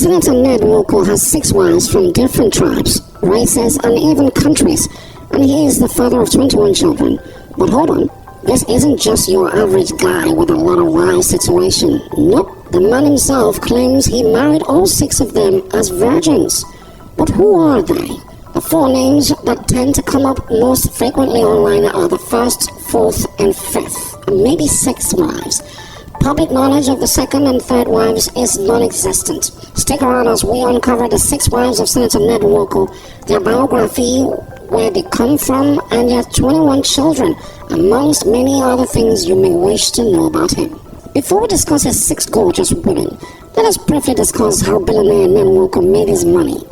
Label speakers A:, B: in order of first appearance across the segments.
A: Senator Ned Nwoko has 6 wives from different tribes, races, and even countries, and he is the father of 21 children. But hold on, this isn't just your average guy with a lot of wives situation. Nope, the man himself claims he married all 6 of them as virgins. But who are they? The 4 names that tend to come up most frequently online are the 1st, 4th, and 5th, and maybe 6th wives. Public knowledge of the 2nd and 3rd wives is non-existent. Stick around as we uncover the 6 wives of Senator Ned Nwoko, their biography, where they come from, and their 21 children, amongst many other things you may wish to know about him. Before we discuss his 6 gorgeous women, let us briefly discuss how billionaire Ned Nwoko made his money.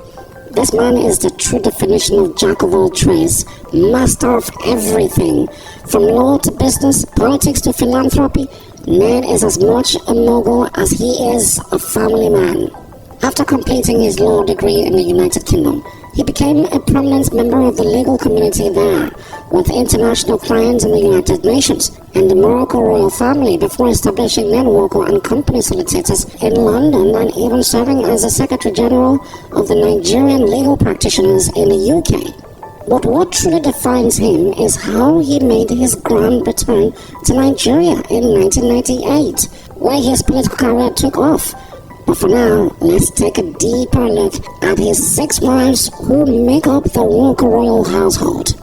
A: This man is the true definition of jack of all trades, master of everything. From law to business, politics to philanthropy, Ned is as much a mogul as he is a family man. After completing his law degree in the United Kingdom, he became a prominent member of the legal community there, with international clients in the United Nations and the Moroccan royal family, before establishing Ned Nwoko and company solicitors in London, and even serving as the Secretary General of the Nigerian Legal Practitioners in the UK. But what truly defines him is how he made his grand return to Nigeria in 1998, where his political career took off. But for now, let's take a deeper look at his 6 wives who make up the Nwoko royal household.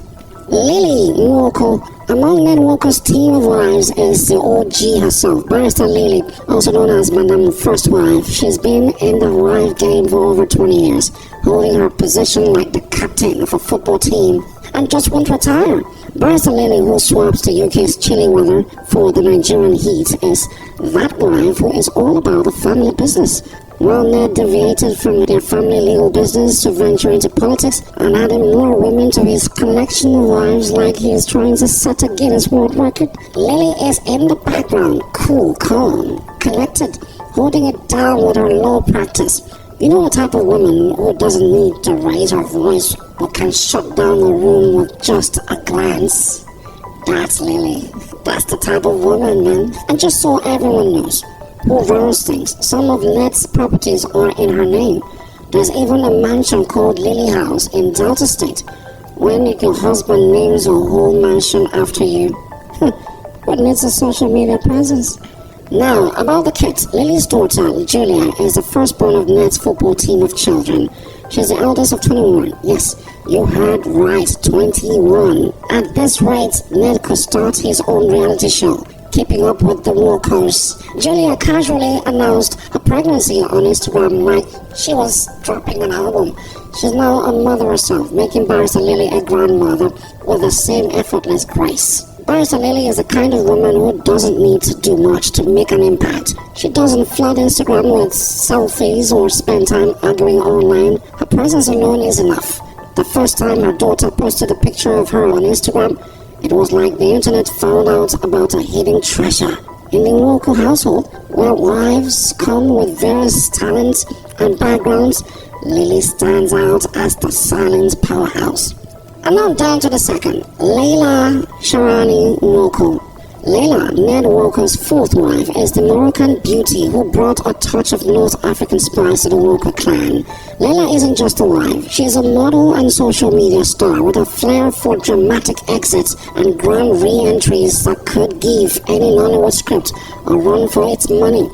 A: Lily Nwoko. Among Ned Nwoko's team of wives is the OG herself, Barrister Lily, also known as Madam First Wife. She's been in the wife game for over 20 years, holding her position like the captain of a football team, and just won't retire. Barrister Lily, who swaps the UK's chilly weather for the Nigerian heat, is that wife who is all about the family business. While Ned deviated from their family legal business to venture into politics and adding more women to his collection of wives like he is trying to set a Guinness World Record, Lily is in the background, cool, calm, collected, holding it down with her law practice. You know, the type of woman who doesn't need to raise her voice but can shut down the room with just a glance? That's Lily. That's the type of woman, man. And just so everyone knows who runs things, some of Ned's properties are in her name. There's even a mansion called Lily House in Delta State. When your husband names a whole mansion after you, what needs a social media presence? Now, about the kids. Lily's daughter, Julia, is the firstborn of Ned's football team of children. She's the eldest of 21. Yes, you heard right, 21. At this rate, Ned could start his own reality show, Keeping Up with the Nwokos. Julia casually announced her pregnancy on Instagram like she was dropping an album. She's now a mother herself, making Barrister Lily a grandmother with the same effortless grace. Barrister Lily is the kind of woman who doesn't need to do much to make an impact. She doesn't flood Instagram with selfies or spend time arguing online. Her presence alone is enough. The first time her daughter posted a picture of her on Instagram, it was like the internet found out about a hidden treasure. In the Nwoko household, where wives come with various talents and backgrounds, Lily stands out as the silent powerhouse. And now down to the second, Laila Charani Nwoko. Laila, Ned Nwoko's 4th wife, is the Moroccan beauty who brought a touch of North African spice to the Nwoko clan. Laila isn't just a wife, she is a model and social media star with a flair for dramatic exits and grand re-entries that could give any Nollywood script a run for its money.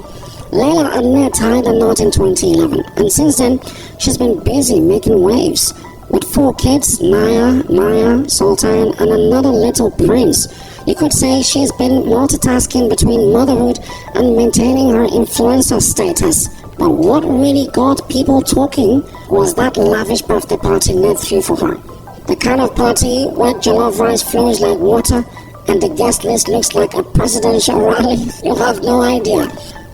A: Laila and Ned tied the knot in 2011, and since then, she's been busy making waves. With 4 kids, Naya, Maya, Sultan, and another little prince. You could say she's been multitasking between motherhood and maintaining her influencer status. But what really got people talking was that lavish birthday party Ned threw for her. The kind of party where jollof rice flows like water and the guest list looks like a presidential rally. You have no idea.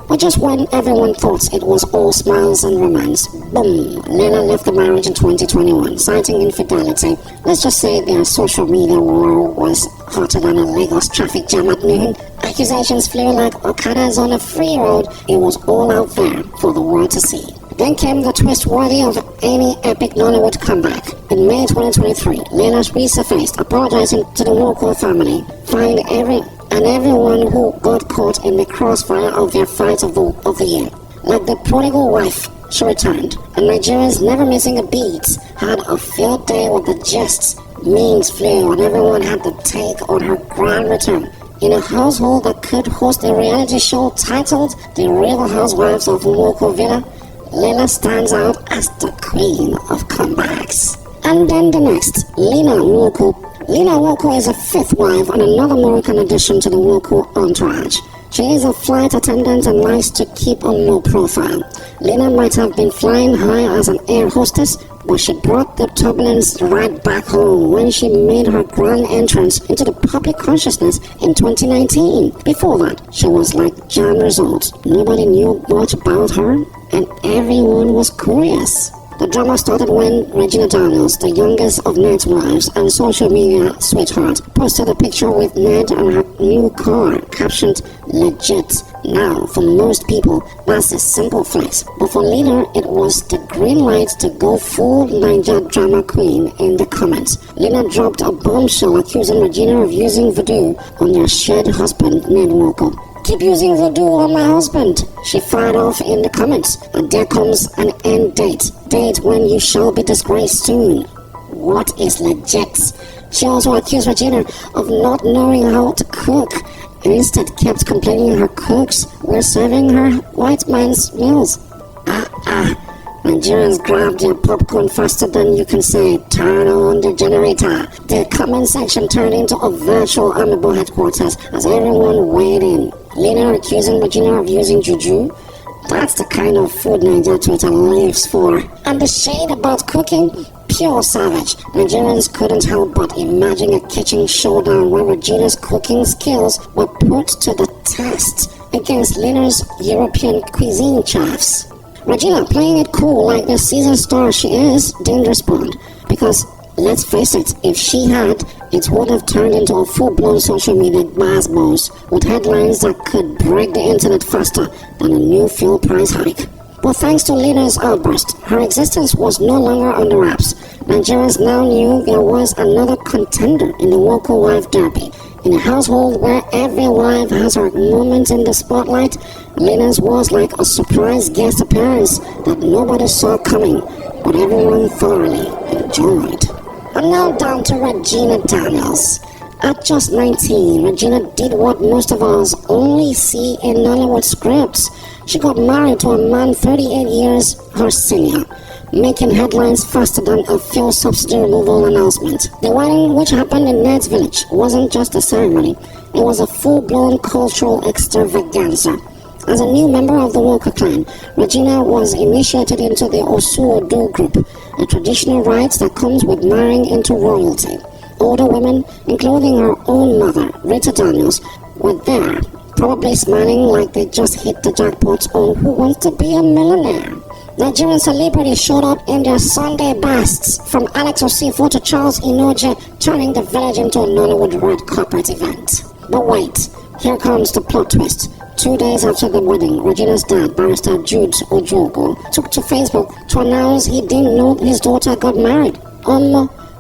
A: But just when everyone thought it was all smiles and romance, boom, Laila left the marriage in 2021, citing infidelity. Let's just say their social media war was hotter than a Lagos traffic jam at noon. Accusations flew like Okadas on a free road. It was all out there for the world to see. Then came the twist worthy of any epic Nollywood comeback. In May 2023, Laila resurfaced, apologizing to the Nwoko family, fined everyone who got caught in the crossfire of their fight of the year. Like the prodigal wife, she returned, and Nigerians, never missing a beat, had a field day with the jests. Memes flew, and everyone had the take on her grand return. In a household that could host a reality show titled The Real Housewives of Nwoko Villa, Laila stands out as the queen of comebacks. And then the next, Lina Nwoko. Lina Nwoko is a fifth wife and another Moroccan addition to the Nwoko entourage. She is a flight attendant and likes to keep a low profile. Lina might have been flying high as an air hostess, but she brought the turbulence right back home when she made her grand entrance into the public consciousness in 2019. Before that, she was like jam results. Nobody knew much about her, and everyone was curious. The drama started when Regina Daniels, the youngest of Ned's wives and social media sweetheart, posted a picture with Ned and her new car captioned "Legit." Now, for most people, that's a simple flex, but for Lina, it was the green light to go full Niger drama queen in the comments. Lina dropped a bombshell accusing Regina of using voodoo on their shared husband, Ned Nwoko. "Keep using voodoo on my husband," she fired off in the comments. And there comes an end date. Date when you shall be disgraced soon. What is legit? She also accused Regina of not knowing how to cook, and instead kept complaining her cooks were serving her white man's meals. Nigerians grabbed their popcorn faster than you can say, "Turn on the generator." The comment section turned into a virtual Amiibo headquarters as everyone weighed in. Lina accusing Regina of using juju. That's the kind of food Niger Twitter lives for. And the shade about cooking, pure savage. Nigerians couldn't help but imagine a kitchen showdown where Regina's cooking skills were put to the test against Lina's European cuisine chefs. Regina, playing it cool like the season star she is, didn't respond. Because, let's face it, if she had, it would have turned into a full-blown social media basbos with headlines that could break the internet faster than a new fuel price hike. But thanks to Lina's outburst, her existence was no longer on the wraps. Nigerians now knew there was another contender in the Nwoko wife derby. In a household where every wife has her moment in the spotlight, Lina's was like a surprise guest appearance that nobody saw coming, but everyone thoroughly enjoyed. And now down to Regina Daniels. At just 19, Regina did what most of us only see in Nollywood scripts. She got married to a man 38 years her senior, making headlines faster than a fuel subsidy removal announcement. The wedding, which happened in Ned's village, wasn't just a ceremony. It was a full-blown cultural extravaganza. As a new member of the Nwoko clan, Regina was initiated into the Osu-Odo group, a traditional rite that comes with marrying into royalty. Older women, including her own mother, Rita Daniels, were there, probably smiling like they just hit the jackpot on Who Wants to Be a Millionaire. Nigerian celebrities showed up in their Sunday bests, from Alex Osifo to Charles Inoje, turning the village into a Nollywood red carpet event. But wait, here comes the plot twist. 2 days after the wedding, Regina's dad, Barrister Jude Ojogo, took to Facebook to announce he didn't know his daughter got married.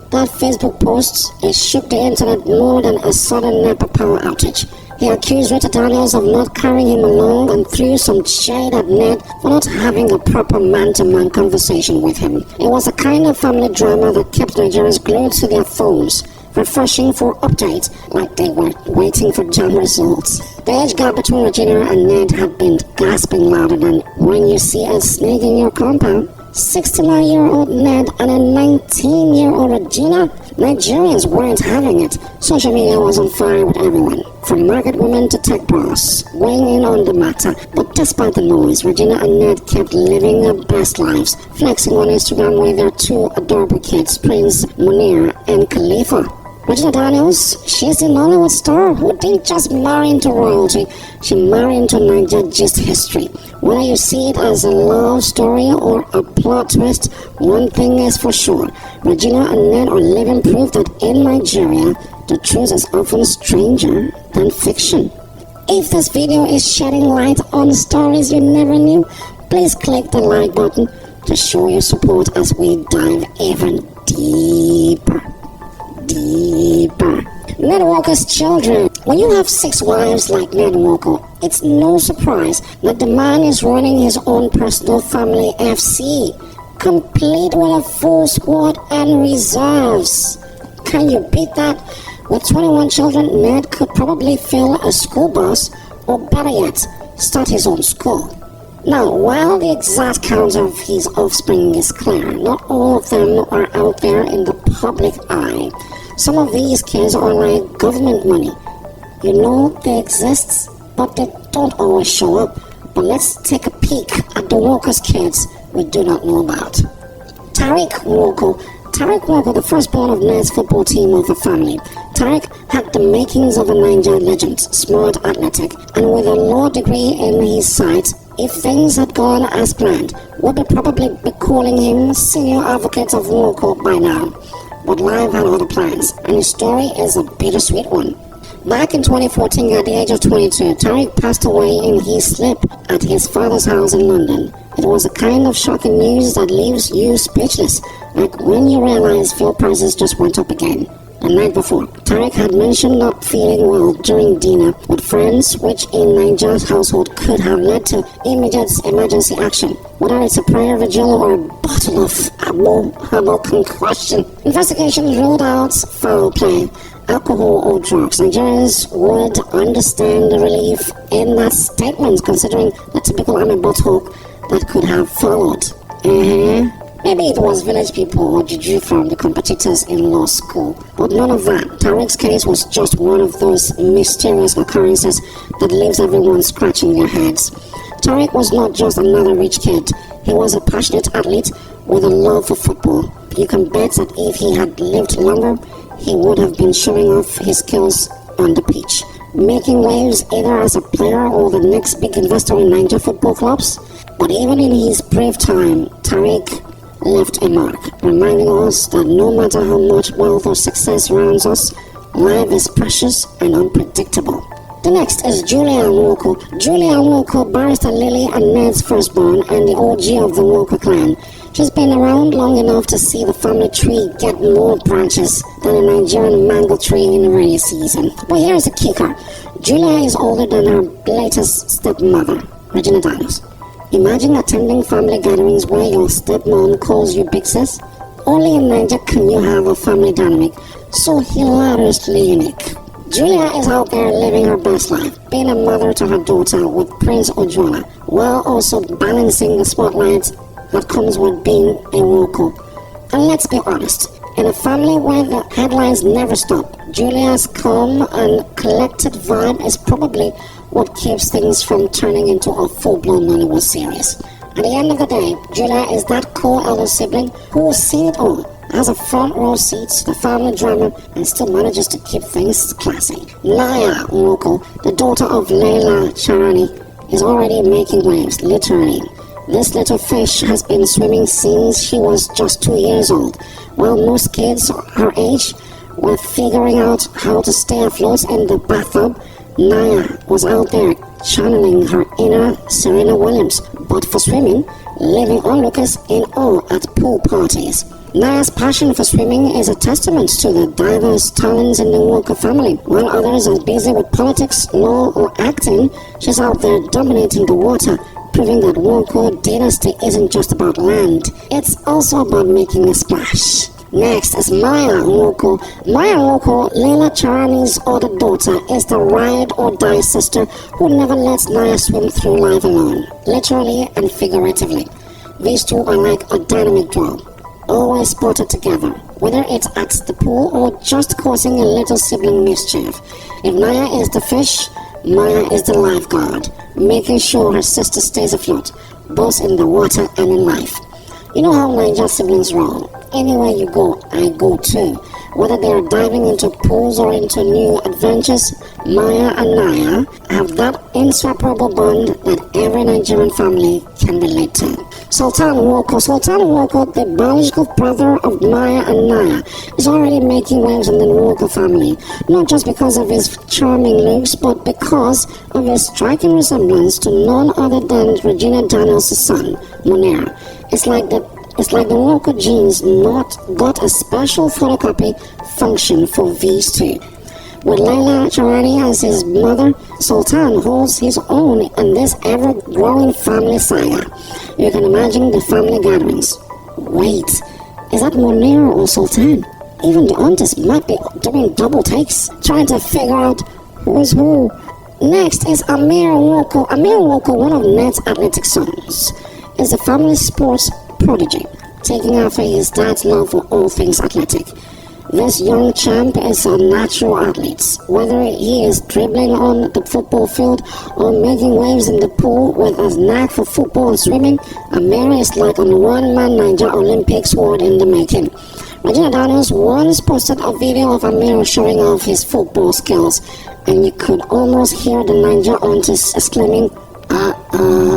A: That Facebook post, it shook the internet more than a sudden NEPA power outage. He accused Rita Daniels of not carrying him along and threw some shade at Ned for not having a proper man-to-man conversation with him. It was a kind of family drama that kept Nigerians glued to their phones, refreshing for updates like they were waiting for jam results. The age gap between Regina and Ned had been gasping louder than when you see a snake in your compound. 69-year-old Ned and a 19-year-old Regina? Nigerians weren't having it. Social media was on fire with everyone, from market women to tech bros, weighing in on the matter. But despite the noise, Regina and Ned kept living their best lives, flexing on Instagram with their two adorable kids, Prince Munir and Khalifa. Regina Daniels, she's the Nollywood star who didn't just marry into royalty, she married into Niger gist history. Whether you see it as a love story or a plot twist, one thing is for sure. Regina and Ned are living proof that in Nigeria, the truth is often stranger than fiction. If this video is shedding light on stories you never knew, please click the like button to show your support as we dive even deeper. Ned Nwoko's children. When you have 6 wives like Ned Nwoko, it's no surprise that the man is running his own personal family FC, complete with a full squad and reserves. Can you beat that? With 21 children, Ned could probably fill a school bus, or better yet, start his own school. Now, while the exact count of his offspring is clear, not all of them are out there in the public eye. Some of these kids are like government money. You know they exist, but they don't always show up. But let's take a peek at the Nwoko's kids we do not know about. Tariq Nwoko, the firstborn of Ned's football team of the family. Tariq had the makings of a Niger legend, smart, athletic, and with a law degree in his sight, if things had gone as planned, would probably be calling him senior advocate of Nwoko by now. But life had other plans, and his story is a bittersweet one. Back in 2014, at the age of 22, Tariq passed away in his sleep at his father's house in London. It was a kind of shocking news that leaves you speechless, like when you realize fuel prices just went up again. The night before, Tariq had mentioned not feeling well during dinner with friends, which in Niger's household could have led to immediate emergency action, whether it's a prayer vigil or a bottle of herbal concoction. Investigations ruled out foul play, alcohol or drugs. Nigerians would understand the relief in that statement, considering the typical amebo talk that could have followed. Maybe it was village people or juju from the competitors in law school, but none of that. Tariq's case was just one of those mysterious occurrences that leaves everyone scratching their heads. Tariq was not just another rich kid. He was a passionate athlete with a love for football. You can bet that if he had lived longer, he would have been showing off his skills on the pitch, making waves either as a player or the next big investor in Niger football clubs. But even in his brief time, Tariq left a mark, reminding us that no matter how much wealth or success surrounds us, life is precious and unpredictable. The next is Julia Nwoko. Julia Nwoko, Barrister Lily and Ned's firstborn and the OG of the Nwoko clan. She's been around long enough to see the family tree get more branches than a Nigerian mango tree in the rainy season. But here's a kicker. Julia is older than her latest stepmother, Regina Daniels. Imagine attending family gatherings where your stepmom calls you big sis. Only in Niger can you have a family dynamic so hilariously unique. Julia is out there living her best life, being a mother to her daughter with Prince Ojuana, while also balancing the spotlight that comes with being a Nwoko. And let's be honest, in a family where the headlines never stop, Julia's calm and collected vibe is probably what keeps things from turning into a full-blown Nollywood series. At the end of the day, Julia is that cool elder sibling who will see it all, has a front row seat to the family drama, and still manages to keep things classy. Laila Nwoko, the daughter of Laila Charani, is already making waves, literally. This little fish has been swimming since she was just 2 years old, while most kids her age were figuring out how to stay afloat in the bathtub. Naya was out there channeling her inner Serena Williams, but for swimming, leaving onlookers in awe at pool parties. Naya's passion for swimming is a testament to the diverse talents in the Nwoko family. While others are busy with politics, law, or acting, she's out there dominating the water, proving that Nwoko dynasty isn't just about land, it's also about making a splash. Next is Maya Nwoko. Maya Nwoko, Laila Charani's older daughter, is the ride-or-die sister who never lets Naya swim through life alone, literally and figuratively. These two are like a dynamic duo, always spotted together, whether it's at the pool or just causing a little sibling mischief. If Naya is the fish, Maya is the lifeguard, making sure her sister stays afloat, both in the water and in life. You know how Niger siblings roll. Anywhere you go, I go too. Whether they are diving into pools or into new adventures, Maya and Naya have that inseparable bond that every Nigerian family can relate to. Sultan Nwoko, the biological brother of Maya and Naya, is already making waves in the Nwoko family, not just because of his charming looks, but because of his striking resemblance to none other than Regina Daniels' son, Munir. It's like the Nwoko genes not got a special photocopy function for these two. With Laila Charani as his mother, Sultan holds his own in this ever-growing family saga. You can imagine the family gatherings. Wait, is that Munir or Sultan? Even the aunties might be doing double takes, trying to figure out who's who. Next is Amir Nwoko. Amir Nwoko, one of Ned's athletic sons, is a family sports prodigy, taking after his dad's love for all things athletic. This young champ is a natural athlete. Whether he is dribbling on the football field or making waves in the pool with a knack for football and swimming, Amir is like a one-man Niger Olympic sword in the making. Regina Daniels once posted a video of Amir showing off his football skills, and you could almost hear the Niger aunties exclaiming,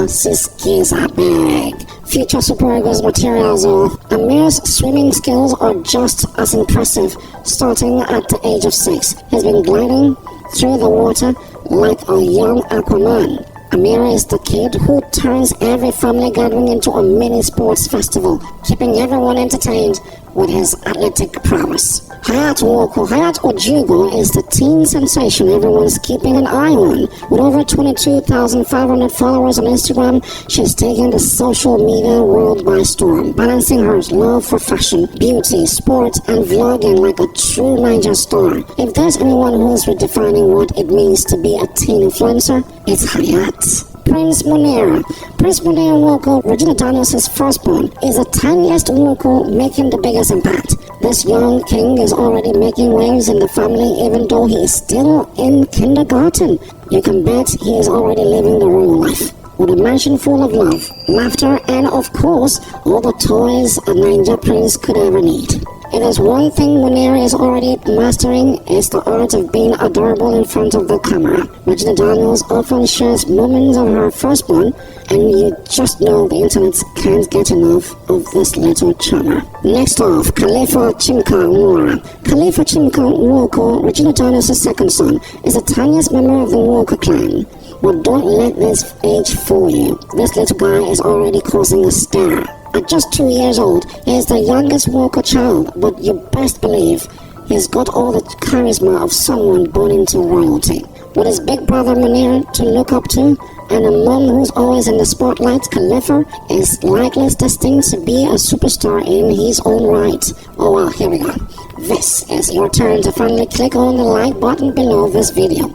A: Siskis are big. Future Super Eagles materials of Amir's swimming skills are just as impressive. Starting at the age of 6, he's been gliding through the water like a young Aquaman. Amir is the kid who turns every family gathering into a mini sports festival, keeping everyone entertained with his athletic prowess. Hayat Nwoko, Hayat Ojugo, is the teen sensation everyone's keeping an eye on. With over 22,500 followers on Instagram, she's taken the social media world by storm, balancing her love for fashion, beauty, sport, and vlogging like a true Niger star. If there's anyone who's redefining what it means to be a teen influencer, it's Hayat. Prince Munir. Prince Munir Nwoko, Regina Daniels' firstborn, is the tiniest Nwoko, making the biggest impact. This young king is already making waves in the family even though he is still in kindergarten. You can bet he is already living the royal life, with a mansion full of love, laughter, and of course, all the toys a Niger prince could ever need. If there's one thing Munir is already mastering, it's the art of being adorable in front of the camera. Regina Daniels often shares moments of her firstborn, and you just know the internet can't get enough of this little charmer. Next off, Khalifa Chika Ike. Khalifa Chika Nwoko, Regina Daniels' second son, is the tiniest member of the Nwoko clan. But don't let this age fool you. This little guy is already causing a stir. At just 2 years old, he is the youngest Nwoko child, but you best believe he's got all the charisma of someone born into royalty. With his big brother Munir to look up to, and a mom who's always in the spotlight, Khalifa is likely destined to be a superstar in his own right. Oh well, here we go. This is your turn to finally click on the like button below this video.